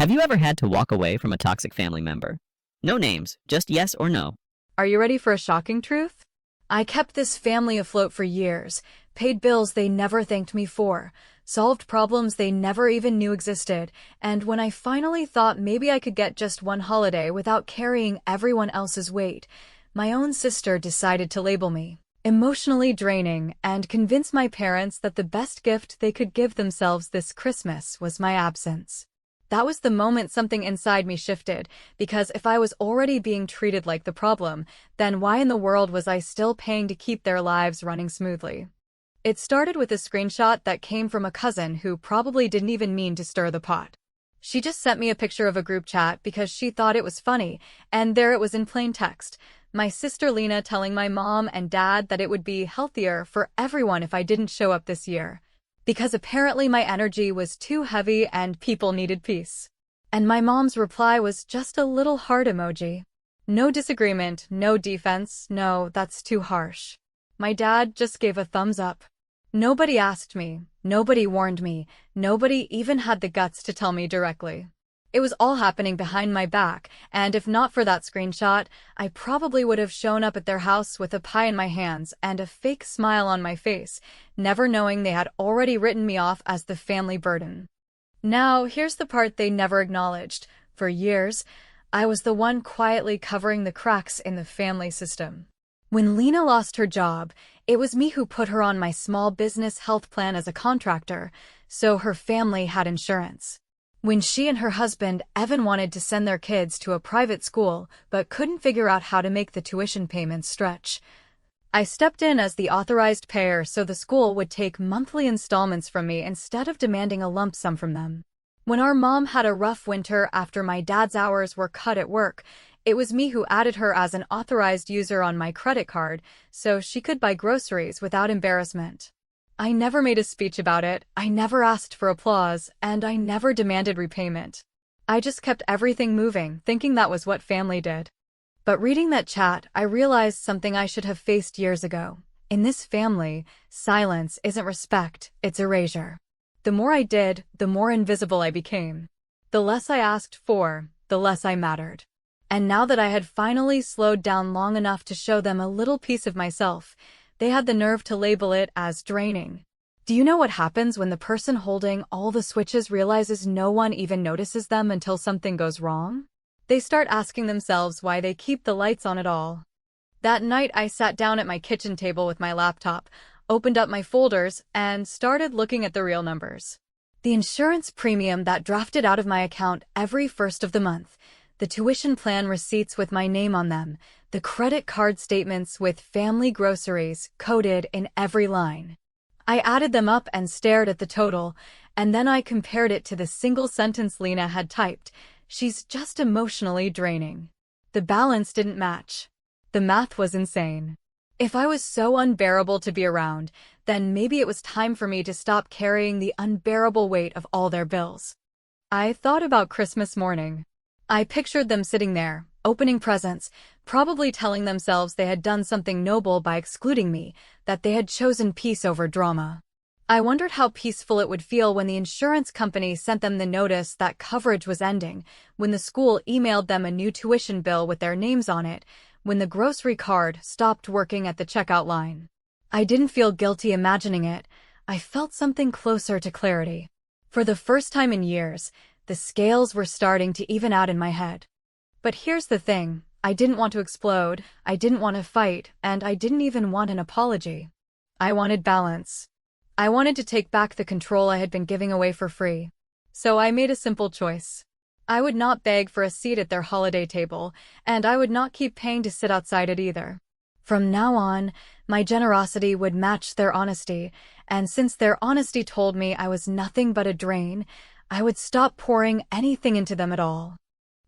Have you ever had to walk away from a toxic family member? No names, just yes or no. Are you ready for a shocking truth? I kept this family afloat for years, paid bills they never thanked me for, solved problems they never even knew existed, and when I finally thought maybe I could get just one holiday without carrying everyone else's weight, my own sister decided to label me emotionally draining and convince my parents that the best gift they could give themselves this Christmas was my absence. That was the moment something inside me shifted, because if I was already being treated like the problem, then why in the world was I still paying to keep their lives running smoothly? It started with a screenshot that came from a cousin who probably didn't even mean to stir the pot. She just sent me a picture of a group chat because she thought it was funny, and there it was in plain text. My sister Lena telling my mom and dad that it would be healthier for everyone if I didn't show up this year, because apparently my energy was too heavy and people needed peace. And my mom's reply was just a little heart emoji. No disagreement, no defense, no, that's too harsh. My dad just gave a thumbs up. Nobody asked me, nobody warned me, nobody even had the guts to tell me directly. It was all happening behind my back, and if not for that screenshot, I probably would have shown up at their house with a pie in my hands and a fake smile on my face, never knowing they had already written me off as the family burden. Now, here's the part they never acknowledged. For years, I was the one quietly covering the cracks in the family system. When Lena lost her job, it was me who put her on my small business health plan as a contractor, so her family had insurance. When she and her husband, Evan, wanted to send their kids to a private school but couldn't figure out how to make the tuition payments stretch, I stepped in as the authorized payer so the school would take monthly installments from me instead of demanding a lump sum from them. When our mom had a rough winter after my dad's hours were cut at work, it was me who added her as an authorized user on my credit card so she could buy groceries without embarrassment. I never made a speech about it, I never asked for applause, and I never demanded repayment. I just kept everything moving, thinking that was what family did. But reading that chat, I realized something I should have faced years ago. In this family, silence isn't respect, it's erasure. The more I did, the more invisible I became. The less I asked for, the less I mattered. And now that I had finally slowed down long enough to show them a little piece of myself, they had the nerve to label it as draining. Do you know what happens when the person holding all the switches realizes no one even notices them until something goes wrong? They start asking themselves why they keep the lights on at all. That night I sat down at my kitchen table with my laptop, opened up my folders, and started looking at the real numbers. The insurance premium that drafted out of my account every first of the month, the tuition plan receipts with my name on them, the credit card statements with family groceries coded in every line. I added them up and stared at the total, and then I compared it to the single sentence Lena had typed. She's just emotionally draining. The balance didn't match. The math was insane. If I was so unbearable to be around, then maybe it was time for me to stop carrying the unbearable weight of all their bills. I thought about Christmas morning. I pictured them sitting there, opening presents, probably telling themselves they had done something noble by excluding me, that they had chosen peace over drama. I wondered how peaceful it would feel when the insurance company sent them the notice that coverage was ending, when the school emailed them a new tuition bill with their names on it, when the grocery card stopped working at the checkout line. I didn't feel guilty imagining it. I felt something closer to clarity. For the first time in years, the scales were starting to even out in my head. But here's the thing, I didn't want to explode, I didn't want to fight, and I didn't even want an apology. I wanted balance. I wanted to take back the control I had been giving away for free. So I made a simple choice. I would not beg for a seat at their holiday table, and I would not keep paying to sit outside it either. From now on, my generosity would match their honesty, and since their honesty told me I was nothing but a drain, I would stop pouring anything into them at all.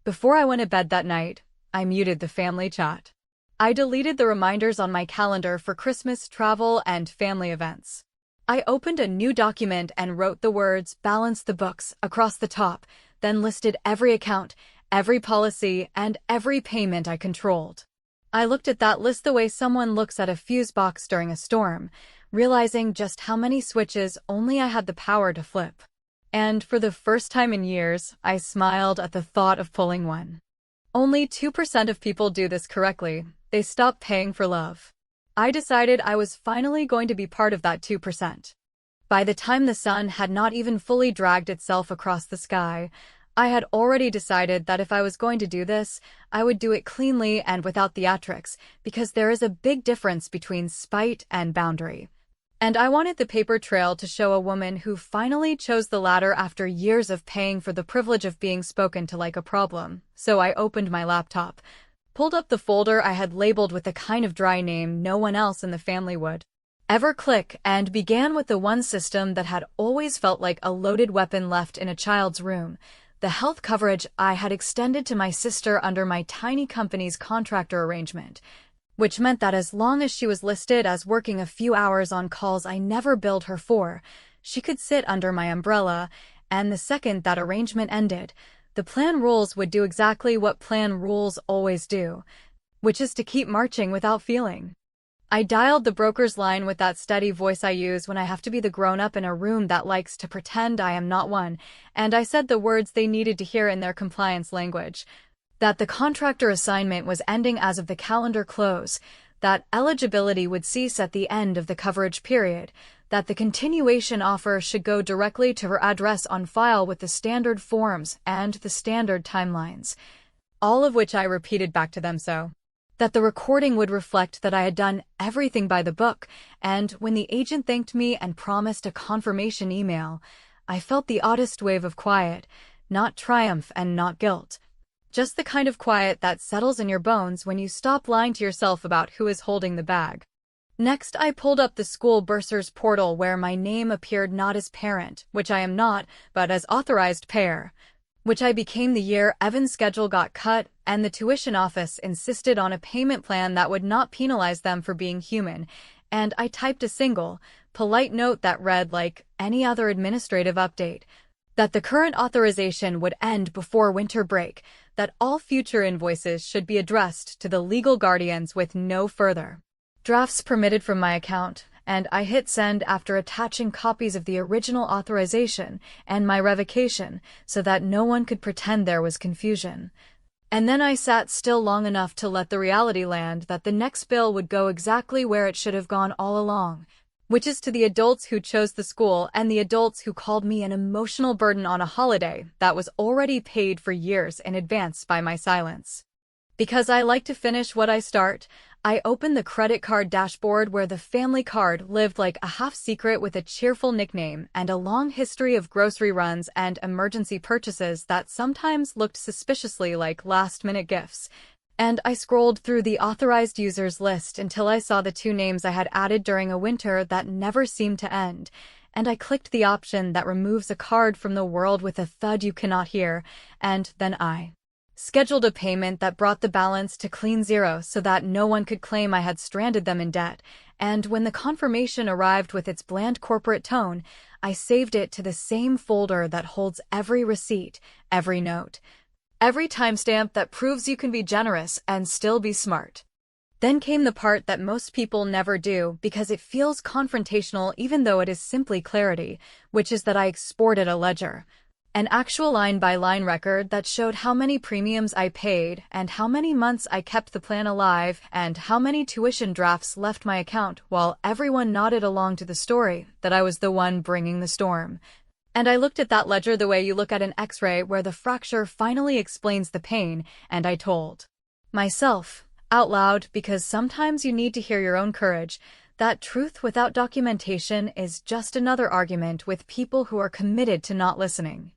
Before I went to bed that night, I muted the family chat. I deleted the reminders on my calendar for Christmas travel and family events. I opened a new document and wrote the words "balance the books" across the top, then listed every account, every policy, and every payment I controlled. I looked at that list the way someone looks at a fuse box during a storm, realizing just how many switches only I had the power to flip. And for the first time in years, I smiled at the thought of pulling one. Only 2% of people do this correctly. They stop paying for love. I decided I was finally going to be part of that 2%. By the time the sun had not even fully dragged itself across the sky, I had already decided that if I was going to do this, I would do it cleanly and without theatrics, because there is a big difference between spite and boundary. And I wanted the paper trail to show a woman who finally chose the latter after years of paying for the privilege of being spoken to like a problem. So I opened my laptop, pulled up the folder I had labeled with the kind of dry name no one else in the family would ever click, and began with the one system that had always felt like a loaded weapon left in a child's room: the health coverage I had extended to my sister under my tiny company's contractor arrangement, which meant that as long as she was listed as working a few hours on calls I never billed her for, she could sit under my umbrella, and the second that arrangement ended, the plan rules would do exactly what plan rules always do, which is to keep marching without feeling. I dialed the broker's line with that steady voice I use when I have to be the grown-up in a room that likes to pretend I am not one, and I said the words they needed to hear in their compliance language: that the contractor assignment was ending as of the calendar close, that eligibility would cease at the end of the coverage period, that the continuation offer should go directly to her address on file with the standard forms and the standard timelines, all of which I repeated back to them so that the recording would reflect that I had done everything by the book, and when the agent thanked me and promised a confirmation email, I felt the oddest wave of quiet, not triumph and not guilt. Just the kind of quiet that settles in your bones when you stop lying to yourself about who is holding the bag. Next, I pulled up the school bursar's portal where my name appeared not as parent, which I am not, but as authorized payer, which I became the year Evan's schedule got cut and the tuition office insisted on a payment plan that would not penalize them for being human, and I typed a single, polite note that read like any other administrative update: that the current authorization would end before winter break, that all future invoices should be addressed to the legal guardians with no further drafts permitted from my account, and I hit send after attaching copies of the original authorization and my revocation so that no one could pretend there was confusion. And then I sat still long enough to let the reality land that the next bill would go exactly where it should have gone all along, which is to the adults who chose the school and the adults who called me an emotional burden on a holiday that was already paid for years in advance by my silence. Because I like to finish what I start, I opened the credit card dashboard where the family card lived like a half-secret with a cheerful nickname and a long history of grocery runs and emergency purchases that sometimes looked suspiciously like last-minute gifts. And I scrolled through the authorized users list until I saw the 2 names I had added during a winter that never seemed to end, and I clicked the option that removes a card from the world with a thud you cannot hear, and then I scheduled a payment that brought the balance to clean zero so that no one could claim I had stranded them in debt, and when the confirmation arrived with its bland corporate tone, I saved it to the same folder that holds every receipt, every note, every timestamp that proves you can be generous and still be smart. Then came the part that most people never do because it feels confrontational even though it is simply clarity, which is that I exported a ledger. An actual line-by-line record that showed how many premiums I paid and how many months I kept the plan alive and how many tuition drafts left my account while everyone nodded along to the story that I was the one bringing the storm. And I looked at that ledger the way you look at an X-ray where the fracture finally explains the pain, and I told myself, out loud because sometimes you need to hear your own courage, that truth without documentation is just another argument with people who are committed to not listening.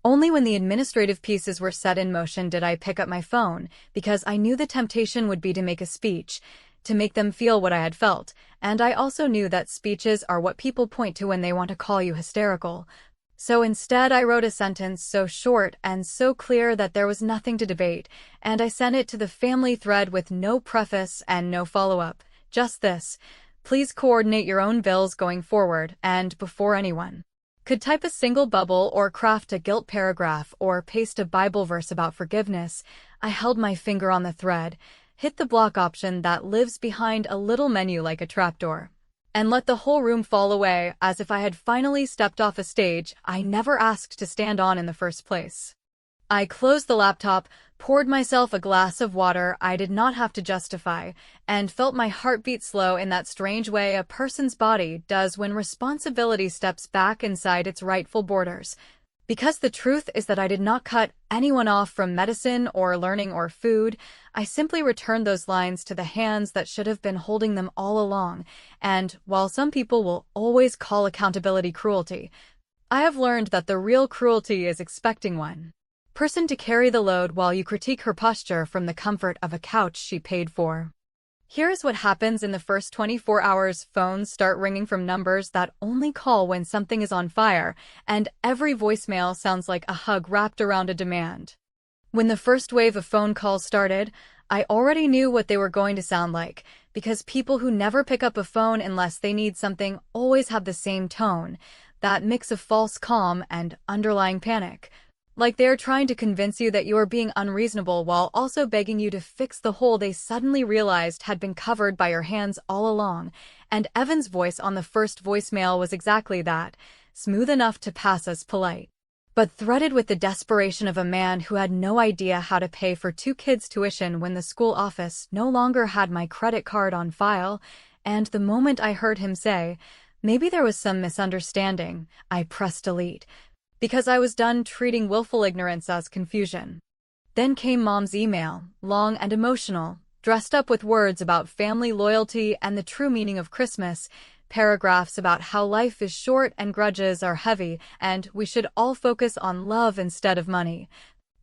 Only when the administrative pieces were set in motion did I pick up my phone, because I knew the temptation would be to make a speech, to make them feel what I had felt, and I also knew that speeches are what people point to when they want to call you hysterical. So instead I wrote a sentence so short and so clear that there was nothing to debate, and I sent it to the family thread with no preface and no follow-up. Just this: please coordinate your own bills going forward, and before anyone could type a single bubble or craft a guilt paragraph or paste a Bible verse about forgiveness, I held my finger on the thread, hit the block option that lives behind a little menu like a trapdoor, and let the whole room fall away as if I had finally stepped off a stage I never asked to stand on in the first place. I closed the laptop, poured myself a glass of water I did not have to justify, and felt my heartbeat slow in that strange way a person's body does when responsibility steps back inside its rightful borders. Because the truth is that I did not cut anyone off from medicine or learning or food, I simply returned those lines to the hands that should have been holding them all along, and while some people will always call accountability cruelty, I have learned that the real cruelty is expecting one person to carry the load while you critique her posture from the comfort of a couch she paid for. Here is what happens in the first 24 hours. Phones start ringing from numbers that only call when something is on fire, and every voicemail sounds like a hug wrapped around a demand. When the first wave of phone calls started, I already knew what they were going to sound like, because people who never pick up a phone unless they need something always have the same tone, that mix of false calm and underlying panic. Like they are trying to convince you that you are being unreasonable while also begging you to fix the hole they suddenly realized had been covered by your hands all along. And Evan's voice on the first voicemail was exactly that, smooth enough to pass as polite, but threaded with the desperation of a man who had no idea how to pay for 2 kids' tuition when the school office no longer had my credit card on file. And the moment I heard him say, "Maybe there was some misunderstanding," I pressed delete, because I was done treating willful ignorance as confusion. Then came Mom's email, long and emotional, dressed up with words about family loyalty and the true meaning of Christmas, paragraphs about how life is short and grudges are heavy and we should all focus on love instead of money,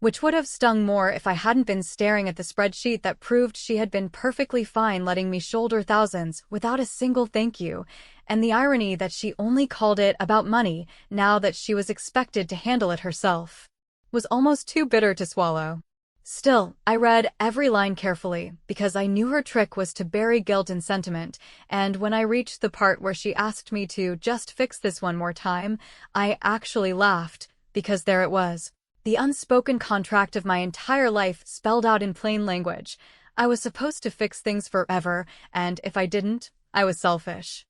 which would have stung more if I hadn't been staring at the spreadsheet that proved she had been perfectly fine letting me shoulder thousands without a single thank you, and the irony that she only called it about money now that she was expected to handle it herself was almost too bitter to swallow. Still, I read every line carefully, because I knew her trick was to bury guilt in sentiment, and when I reached the part where she asked me to just fix this one more time, I actually laughed, because there it was. The unspoken contract of my entire life spelled out in plain language. I was supposed to fix things forever, and if I didn't, I was selfish.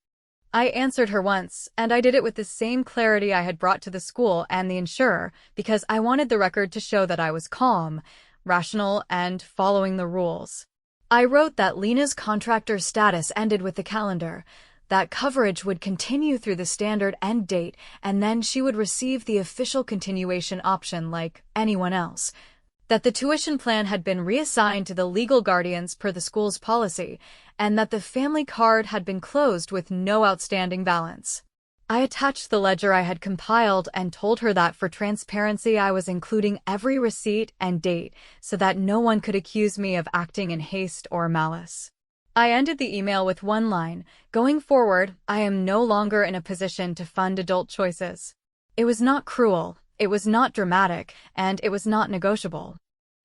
I answered her once, and I did it with the same clarity I had brought to the school and the insurer, because I wanted the record to show that I was calm, rational, and following the rules. I wrote that Lena's contractor status ended with the calendar, that coverage would continue through the standard end date, and then she would receive the official continuation option like anyone else, that the tuition plan had been reassigned to the legal guardians per the school's policy, and that the family card had been closed with no outstanding balance. I attached the ledger I had compiled and told her that for transparency I was including every receipt and date so that no one could accuse me of acting in haste or malice. I ended the email with one line: "Going forward, I am no longer in a position to fund adult choices." It was not cruel, it was not dramatic, and it was not negotiable.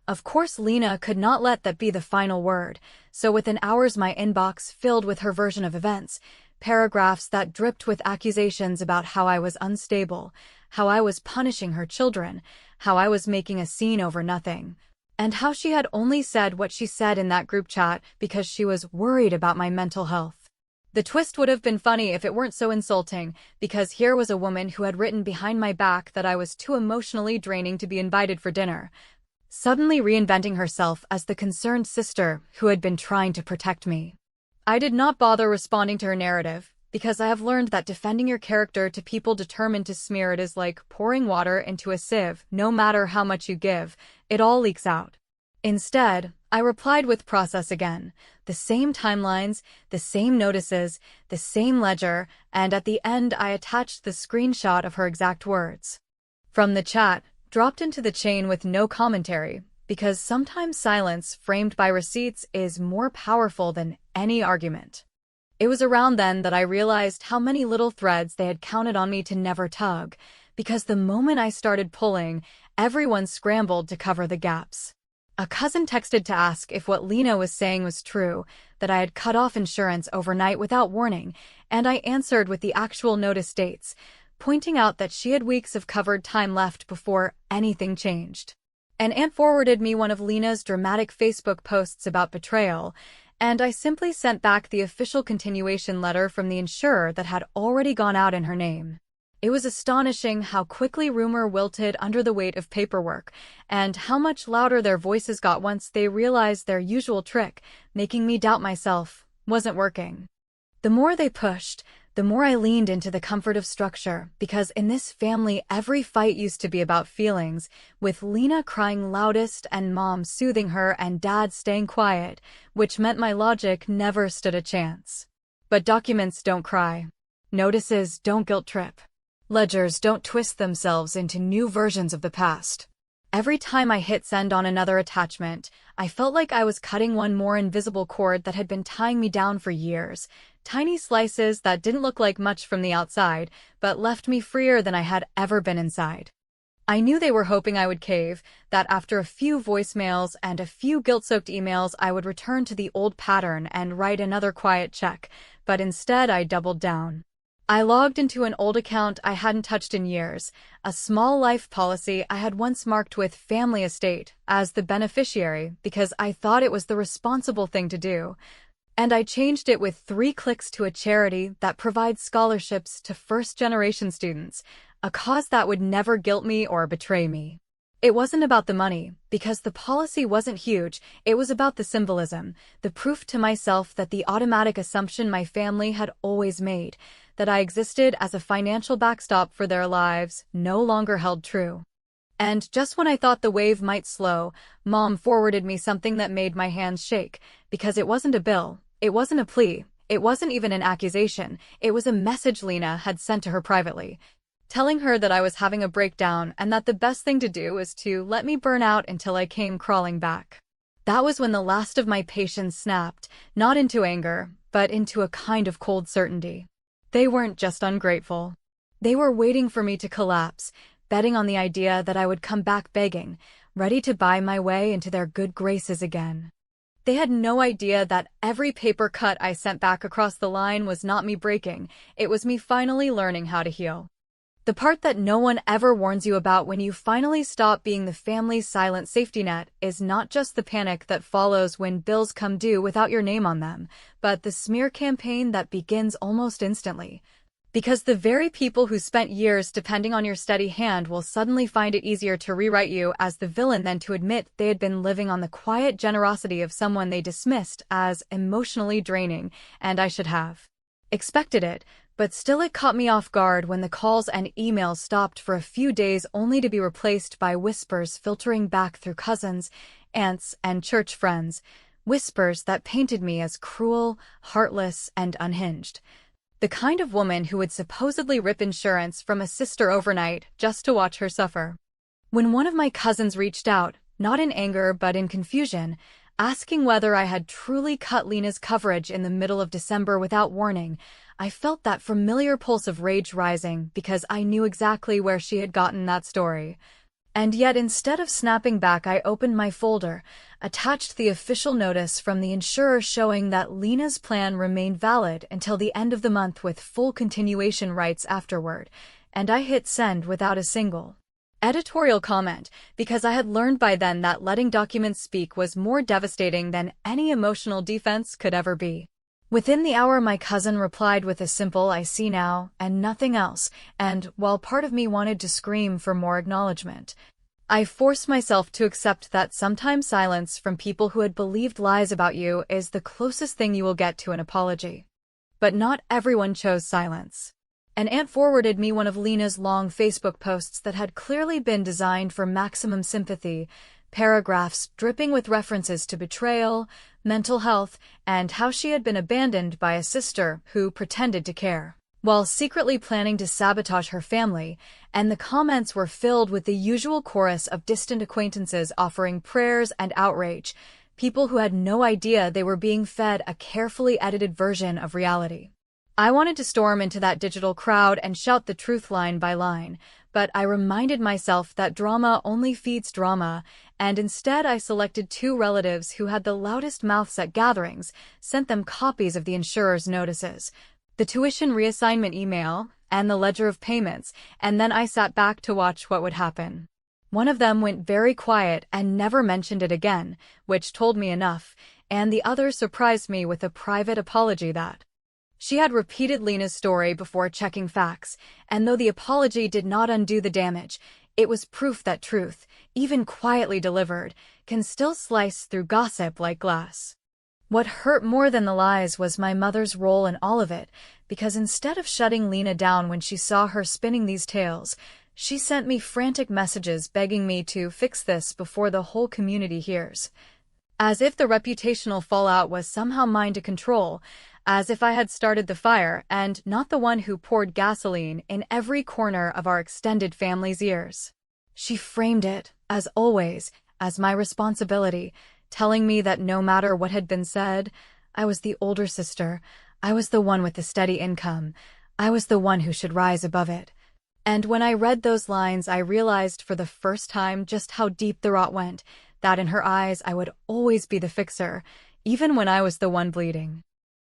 Of course, Lena could not let that be the final word, so within hours my inbox filled with her version of events, paragraphs that dripped with accusations about how I was unstable, how I was punishing her children, how I was making a scene over nothing, and how she had only said what she said in that group chat because she was worried about my mental health. The twist would have been funny if it weren't so insulting, because here was a woman who had written behind my back that I was too emotionally draining to be invited for dinner, suddenly reinventing herself as the concerned sister who had been trying to protect me. I did not bother responding to her narrative, because I have learned that defending your character to people determined to smear it is like pouring water into a sieve. No matter how much you give, it all leaks out. Instead, I replied with process again, the same timelines, the same notices, the same ledger, and at the end I attached the screenshot of her exact words. From the chat, dropped into the chain with no commentary, because sometimes silence framed by receipts is more powerful than any argument. It was around then that I realized how many little threads they had counted on me to never tug, because the moment I started pulling, everyone scrambled to cover the gaps. A cousin texted to ask if what Lena was saying was true, that I had cut off insurance overnight without warning, and I answered with the actual notice dates, pointing out that she had weeks of covered time left before anything changed. An aunt forwarded me one of Lena's dramatic Facebook posts about betrayal, and I simply sent back the official continuation letter from the insurer that had already gone out in her name. It was astonishing how quickly rumor wilted under the weight of paperwork, and how much louder their voices got once they realized their usual trick, making me doubt myself, wasn't working. The more they pushed, the more I leaned into the comfort of structure, because in this family every fight used to be about feelings, with Lena crying loudest and Mom soothing her and Dad staying quiet, which meant my logic never stood a chance. But documents don't cry. Notices don't guilt trip. Ledgers don't twist themselves into new versions of the past. Every time I hit send on another attachment, I felt like I was cutting one more invisible cord that had been tying me down for years. Tiny slices that didn't look like much from the outside, but left me freer than I had ever been inside. I knew they were hoping I would cave, that after a few voicemails and a few guilt-soaked emails I would return to the old pattern and write another quiet check, but instead I doubled down. I logged into an old account I hadn't touched in years, a small life policy I had once marked with family estate as the beneficiary because I thought it was the responsible thing to do. And I changed it with 3 clicks to a charity that provides scholarships to first-generation students, a cause that would never guilt me or betray me. It wasn't about the money, because the policy wasn't huge, it was about the symbolism, the proof to myself that the automatic assumption my family had always made, that I existed as a financial backstop for their lives, no longer held true. And just when I thought the wave might slow, Mom forwarded me something that made my hands shake, because it wasn't a bill, it wasn't a plea, it wasn't even an accusation, it was a message Lena had sent to her privately, telling her that I was having a breakdown and that the best thing to do was to let me burn out until I came crawling back. That was when the last of my patience snapped, not into anger, but into a kind of cold certainty. They weren't just ungrateful. They were waiting for me to collapse, betting on the idea that I would come back begging, ready to buy my way into their good graces again. They had no idea that every paper cut I sent back across the line was not me breaking, it was me finally learning how to heal. The part that no one ever warns you about when you finally stop being the family's silent safety net is not just the panic that follows when bills come due without your name on them, but the smear campaign that begins almost instantly. Because the very people who spent years depending on your steady hand will suddenly find it easier to rewrite you as the villain than to admit they had been living on the quiet generosity of someone they dismissed as emotionally draining, and I should have expected it. But still it caught me off guard when the calls and emails stopped for a few days only to be replaced by whispers filtering back through cousins, aunts, and church friends, whispers that painted me as cruel, heartless, and unhinged. The kind of woman who would supposedly rip insurance from a sister overnight just to watch her suffer. When one of my cousins reached out, not in anger but in confusion, asking whether I had truly cut Lena's coverage in the middle of December without warning, I felt that familiar pulse of rage rising because I knew exactly where she had gotten that story. And yet instead of snapping back, I opened my folder, attached the official notice from the insurer showing that Lena's plan remained valid until the end of the month with full continuation rights afterward, and I hit send without a single editorial comment, because I had learned by then that letting documents speak was more devastating than any emotional defense could ever be. Within the hour, my cousin replied with a simple "I see now," and nothing else, and while part of me wanted to scream for more acknowledgement, I forced myself to accept that sometimes silence from people who had believed lies about you is the closest thing you will get to an apology. But not everyone chose silence. An aunt forwarded me one of Lena's long Facebook posts that had clearly been designed for maximum sympathy, paragraphs dripping with references to betrayal, mental health, and how she had been abandoned by a sister who pretended to care, while secretly planning to sabotage her family, and the comments were filled with the usual chorus of distant acquaintances offering prayers and outrage, people who had no idea they were being fed a carefully edited version of reality. I wanted to storm into that digital crowd and shout the truth line by line, but I reminded myself that drama only feeds drama, and instead I selected 2 relatives who had the loudest mouths at gatherings, sent them copies of the insurer's notices, the tuition reassignment email, and the ledger of payments, and then I sat back to watch what would happen. One of them went very quiet and never mentioned it again, which told me enough. and the other surprised me with a private apology that she had repeated Lena's story before checking facts, and though the apology did not undo the damage, it was proof that truth, even quietly delivered, can still slice through gossip like glass. What hurt more than the lies was my mother's role in all of it, because instead of shutting Lena down when she saw her spinning these tales, she sent me frantic messages begging me to fix this before the whole community hears. As if the reputational fallout was somehow mine to control, as if I had started the fire and not the one who poured gasoline in every corner of our extended family's ears. She framed it, as always, as my responsibility, telling me that no matter what had been said, I was the older sister, I was the one with the steady income, I was the one who should rise above it. And when I read those lines, I realized for the first time just how deep the rot went, that in her eyes I would always be the fixer, even when I was the one bleeding.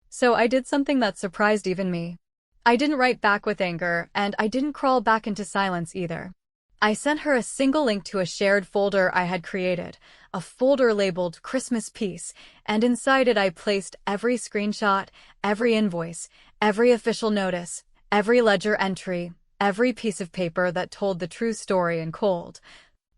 So I did something that surprised even me. I didn't write back with anger, and I didn't crawl back into silence either. I sent her a single link to a shared folder I had created, a folder labeled Christmas Peace, and inside it I placed every screenshot, every invoice, every official notice, every ledger entry, every piece of paper that told the true story in cold,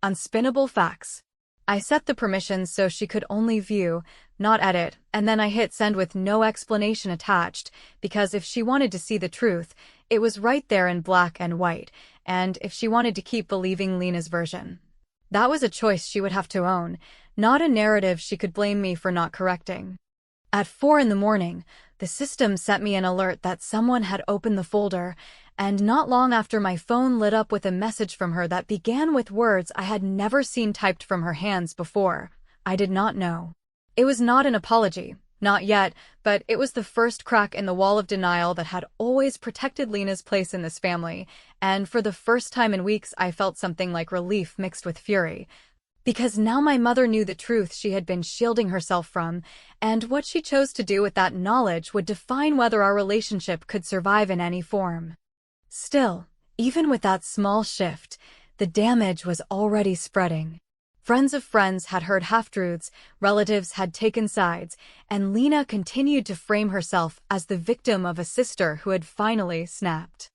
unspinnable facts. I set the permissions so she could only view, not edit, and then I hit send with no explanation attached, because if she wanted to see the truth, it was right there in black and white, and if she wanted to keep believing Lena's version, that was a choice she would have to own, not a narrative she could blame me for not correcting. At 4 a.m, the system sent me an alert that someone had opened the folder, and not long after my phone lit up with a message from her that began with words I had never seen typed from her hands before. I did not know. It was not an apology, not yet, but it was the first crack in the wall of denial that had always protected Lena's place in this family, and for the first time in weeks I felt something like relief mixed with fury. Because now my mother knew the truth she had been shielding herself from, and what she chose to do with that knowledge would define whether our relationship could survive in any form. Still, even with that small shift, the damage was already spreading. Friends of friends had heard half-truths, relatives had taken sides, and Lena continued to frame herself as the victim of a sister who had finally snapped.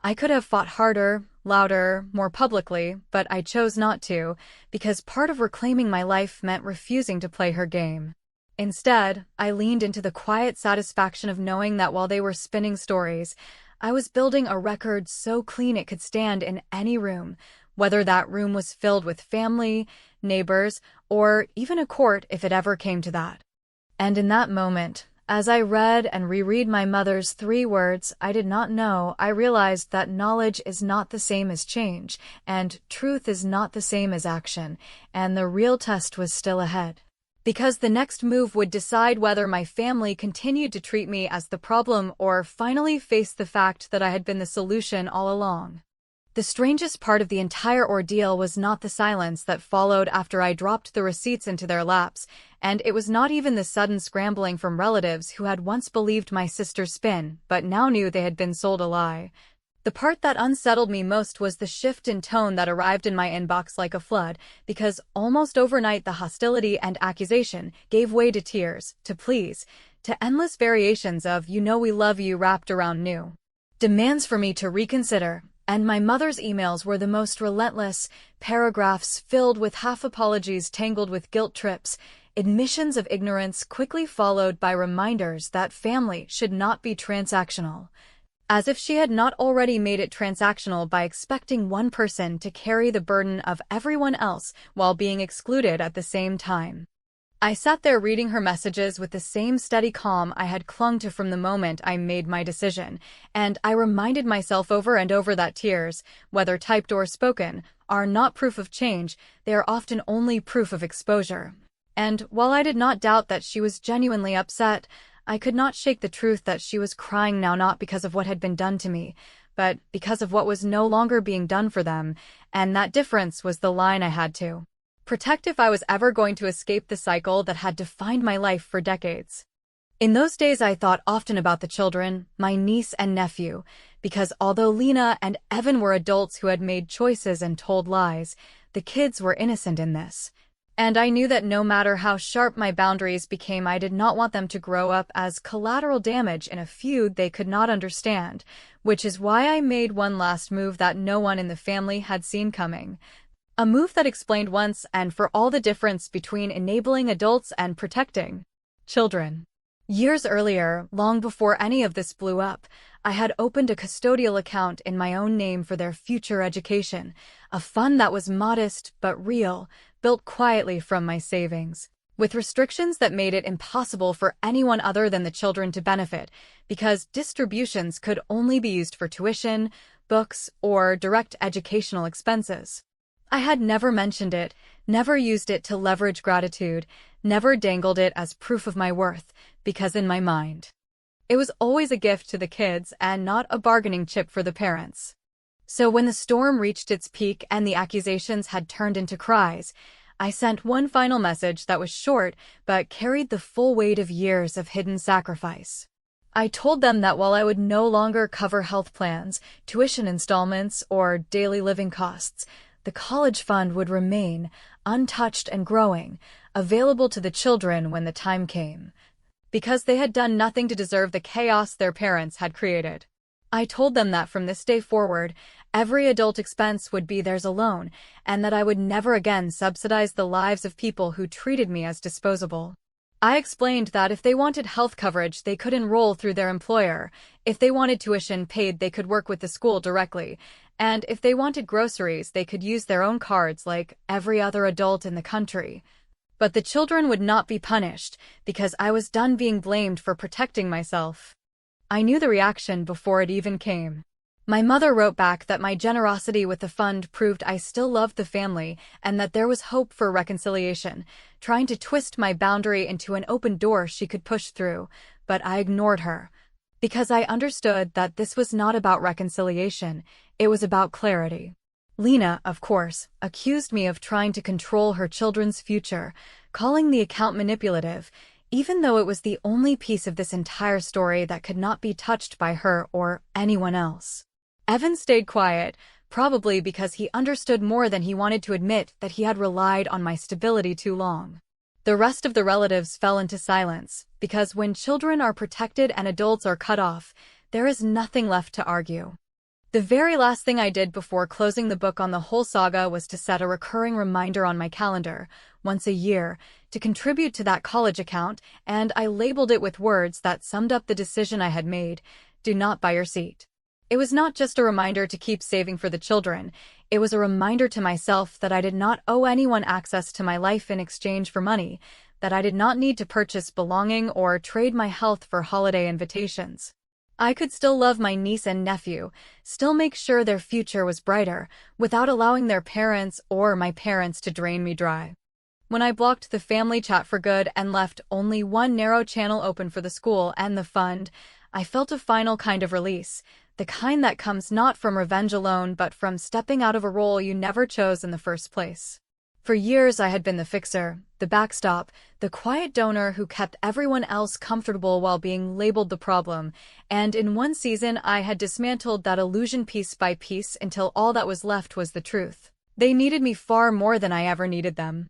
I could have fought harder, louder, more publicly, but I chose not to, because part of reclaiming my life meant refusing to play her game. Instead, I leaned into the quiet satisfaction of knowing that while they were spinning stories, I was building a record so clean it could stand in any room, whether that room was filled with family, neighbors, or even a court if it ever came to that. And in that moment, as I read and reread my mother's 3 words I did not know, I realized that knowledge is not the same as change, and truth is not the same as action, and the real test was still ahead. Because the next move would decide whether my family continued to treat me as the problem or finally face the fact that I had been the solution all along. The strangest part of the entire ordeal was not the silence that followed after I dropped the receipts into their laps, and it was not even the sudden scrambling from relatives who had once believed my sister's spin, but now knew they had been sold a lie. The part that unsettled me most was the shift in tone that arrived in my inbox like a flood, because almost overnight the hostility and accusation gave way to tears, to pleas, to endless variations of "you know we love you" wrapped around new demands for me to reconsider. And my mother's emails were the most relentless, paragraphs filled with half-apologies tangled with guilt trips, admissions of ignorance quickly followed by reminders that family should not be transactional. As if she had not already made it transactional by expecting one person to carry the burden of everyone else while being excluded at the same time. I sat there reading her messages with the same steady calm I had clung to from the moment I made my decision, and I reminded myself over and over that tears, whether typed or spoken, are not proof of change, they are often only proof of exposure. And while I did not doubt that she was genuinely upset, I could not shake the truth that she was crying now not because of what had been done to me, but because of what was no longer being done for them, and that difference was the line I had to protect if I was ever going to escape the cycle that had defined my life for decades. In those days I thought often about the children, my niece and nephew, because although Lena and Evan were adults who had made choices and told lies, the kids were innocent in this. And I knew that no matter how sharp my boundaries became, I did not want them to grow up as collateral damage in a feud they could not understand, which is why I made one last move that no one in the family had seen coming. A move that explained once and for all the difference between enabling adults and protecting children. Years earlier, long before any of this blew up, I had opened a custodial account in my own name for their future education, a fund that was modest but real, built quietly from my savings, with restrictions that made it impossible for anyone other than the children to benefit, because distributions could only be used for tuition, books, or direct educational expenses. I had never mentioned it, never used it to leverage gratitude, never dangled it as proof of my worth, because in my mind, it was always a gift to the kids and not a bargaining chip for the parents. So when the storm reached its peak and the accusations had turned into cries, I sent one final message that was short but carried the full weight of years of hidden sacrifice. I told them that while I would no longer cover health plans, tuition installments, or daily living costs, the college fund would remain, untouched and growing, available to the children when the time came, because they had done nothing to deserve the chaos their parents had created. I told them that from this day forward, every adult expense would be theirs alone, and that I would never again subsidize the lives of people who treated me as disposable. I explained that if they wanted health coverage, they could enroll through their employer, if they wanted tuition paid, they could work with the school directly, and if they wanted groceries, they could use their own cards like every other adult in the country. But the children would not be punished, because I was done being blamed for protecting myself. I knew the reaction before it even came. My mother wrote back that my generosity with the fund proved I still loved the family and that there was hope for reconciliation, trying to twist my boundary into an open door she could push through, but I ignored her, because I understood that this was not about reconciliation, it was about clarity. Lena, of course, accused me of trying to control her children's future, calling the account manipulative, even though it was the only piece of this entire story that could not be touched by her or anyone else. Evan stayed quiet, probably because he understood more than he wanted to admit that he had relied on my stability too long. The rest of the relatives fell into silence, because when children are protected and adults are cut off, there is nothing left to argue. The very last thing I did before closing the book on the whole saga was to set a recurring reminder on my calendar, once a year, to contribute to that college account, and I labeled it with words that summed up the decision I had made: do not buy your seat. It was not just a reminder to keep saving for the children, it was a reminder to myself that I did not owe anyone access to my life in exchange for money, that I did not need to purchase belonging or trade my health for holiday invitations. I could still love my niece and nephew, still make sure their future was brighter, without allowing their parents or my parents to drain me dry. When I blocked the family chat for good and left only one narrow channel open for the school and the fund, I felt a final kind of release, the kind that comes not from revenge alone but from stepping out of a role you never chose in the first place. For years I had been the fixer, the backstop, the quiet donor who kept everyone else comfortable while being labeled the problem, and in one season I had dismantled that illusion piece by piece until all that was left was the truth. They needed me far more than I ever needed them.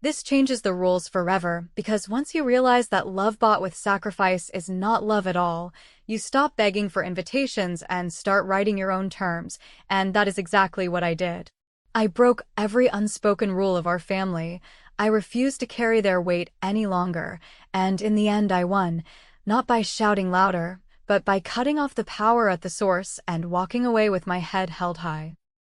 This changes the rules forever, because once you realize that love bought with sacrifice is not love at all, you stop begging for invitations and start writing your own terms, and that is exactly what I did. I broke every unspoken rule of our family. I refused to carry their weight any longer, and in the end I won, not by shouting louder, but by cutting off the power at the source and walking away with my head held high.